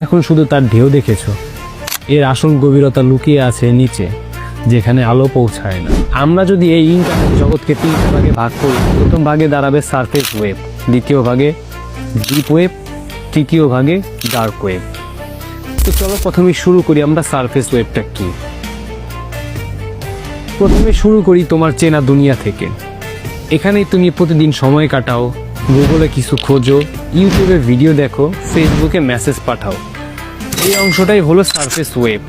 এখন শুধু তার ঢেউ দেখেছো। এর আসল গভীরতা লুকিয়ে আছে নিচে, যেখানে আলো পৌঁছায় না। আমরা যদি এই ইন্টারনেট জগৎকে তিনটা ভাগে ভাগ করি, প্রথম ভাগে দাঁড়াবে সারফেস ওয়েব, দ্বিতীয় ভাগে ডিপ ওয়েব, তৃতীয় ভাগে ডার্ক ওয়েব। তো চলো প্রথমে শুরু করি আমরা সারফেস ওয়েবটা কি। প্রথমে শুরু করি তোমার চেনা দুনিয়া থেকে। এখানেই তুমি প্রতিদিন সময় কাটাও, গুগলে কিছু খোঁজো, ইউটিউবে ভিডিও দেখো, ফেসবুকে মেসেজ পাঠাও। এই অংশটাই হলো সারফেস ওয়েব।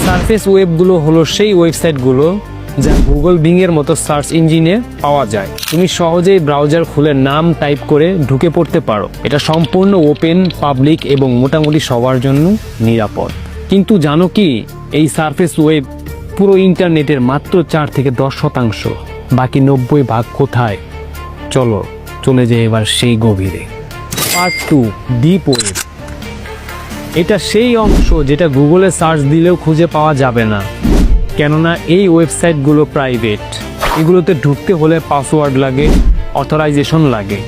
সারফেস ওয়েবগুলো হলো সেই ওয়েবসাইটগুলো যা গুগল বিংয়ের মতো সার্চ ইঞ্জিনে পাওয়া যায়। তুমি সহজেই ব্রাউজার খুলে নাম টাইপ করে ঢুকে পড়তে পারো। এটা সম্পূর্ণ ওপেন, পাবলিক এবং মোটামুটি সবার জন্য নিরাপদ। কিন্তু জানো কি, এই সারফেস ওয়েব পুরো ইন্টারনেটের মাত্র 4 থেকে 10%। বাকি 90% কোথায়? চলো চলে যাই এবার সেই গভীরে। Part 2, deep web. এটা সেই অংশ যেটা গুগলে সার্চ দিলেও খুঁজে পাওয়া যাবে না, কেননা এই ওয়েবসাইটগুলো প্রাইভেট। এগুলোতে ঢুকতে হলে পাসওয়ার্ড লাগে, অথরাইজেশন লাগে।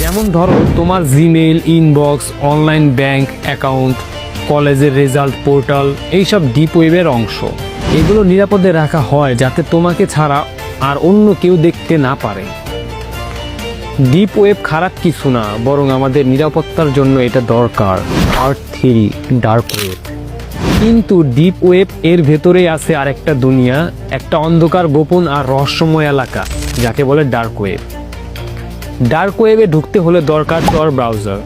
যেমন ধরো তোমার Gmail, inbox, online bank account, কলেজের রেজাল্ট পোর্টাল, এইসব ডিপ ওয়েবের অংশ। এগুলো নিরাপদে রাখা হয় যাতে তোমাকে ছাড়া আর অন্য কেউ দেখতে না পারে। ডিপ ওয়েব খারাপ কিছু না, বরং আমাদের নিরাপত্তার জন্য এটা দরকার। Part 3, dark web. কিন্তু ডিপ ওয়েব এর ভেতরেই আছে আরেকটা দুনিয়া, একটা অন্ধকার, গোপন আর রহস্যময় এলাকা, যাকে বলে ডার্ক ওয়েব। ডার্ক ওয়েবে ঢুকতে হলে দরকার tor ব্রাউজার।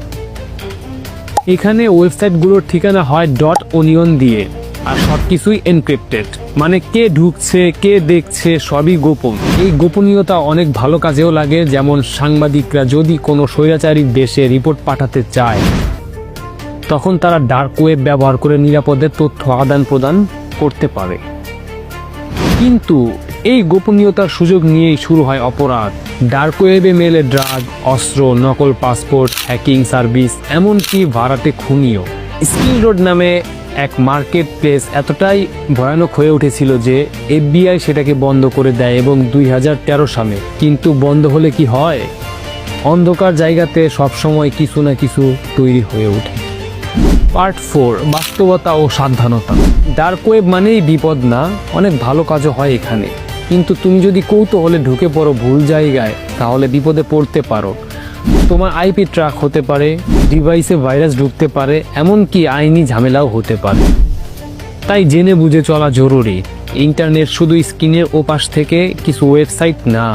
এখানে ওয়েবসাইটগুলোর ঠিকানা হয় .onion দিয়ে, আর সব কিছুই এনক্রিপ্টেড। মানে কে ঢুকছে, কে দেখছে, সবই গোপন। এই গোপনীয়তা অনেক ভালো কাজেও লাগে, যেমন সাংবাদিকরা যদি কোনো স্বৈরাচারী দেশে রিপোর্ট পাঠাতে চায়, তখন তারা ডার্ক ওয়েব ব্যবহার করে নিরাপদে তথ্য আদান প্রদান করতে পারে। কিন্তু এই গোপনীয়তার সুযোগ নিয়েই শুরু হয় অপরাধ। ডার্ক ওয়েবে মেলে ড্রাগ, অস্ত্র, নকল পাসপোর্ট, হ্যাকিং সার্ভিস, এমনকি ভাড়াটে খুনিও। স্কিল রোড নামে এক মার্কেট প্লেস এতটাই ভয়ানক হয়ে উঠেছিল যে FBI সেটাকে বন্ধ করে দেয়, এবং 2013 সালে। কিন্তু বন্ধ হলে কি হয়? অন্ধকার জায়গাতে সবসময় কিছু না কিছু তৈরি হয়ে ওঠে। পার্ট 4, বাস্তবতা ও সাবধানতা। ডার্ক ওয়েব মানেই বিপদ না, অনেক ভালো কাজও হয় এখানে। কিন্তু তুমি যদি কৌতূহলে ঢুকে পড়ো ভুল জায়গায়, তাহলে বিপদে পড়তে পারো। তোমার IP ট্র্যাক হতে পারে, ডিভাইসে ভাইরাস ঢুকতে পারে, এমনকি আইনি ঝামেলাও হতে পারে। তাই জেনে বুঝে চলা জরুরি। ইন্টারনেট শুধু স্ক্রিনের ওপাশ থেকে কিছু ওয়েবসাইট না,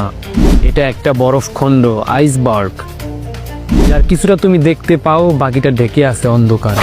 এটা একটা বরফখণ্ড, আইসবার্গ, যার কিছুটা তুমি দেখতে পাও, বাকিটা ঢেকে আছে অন্ধকার।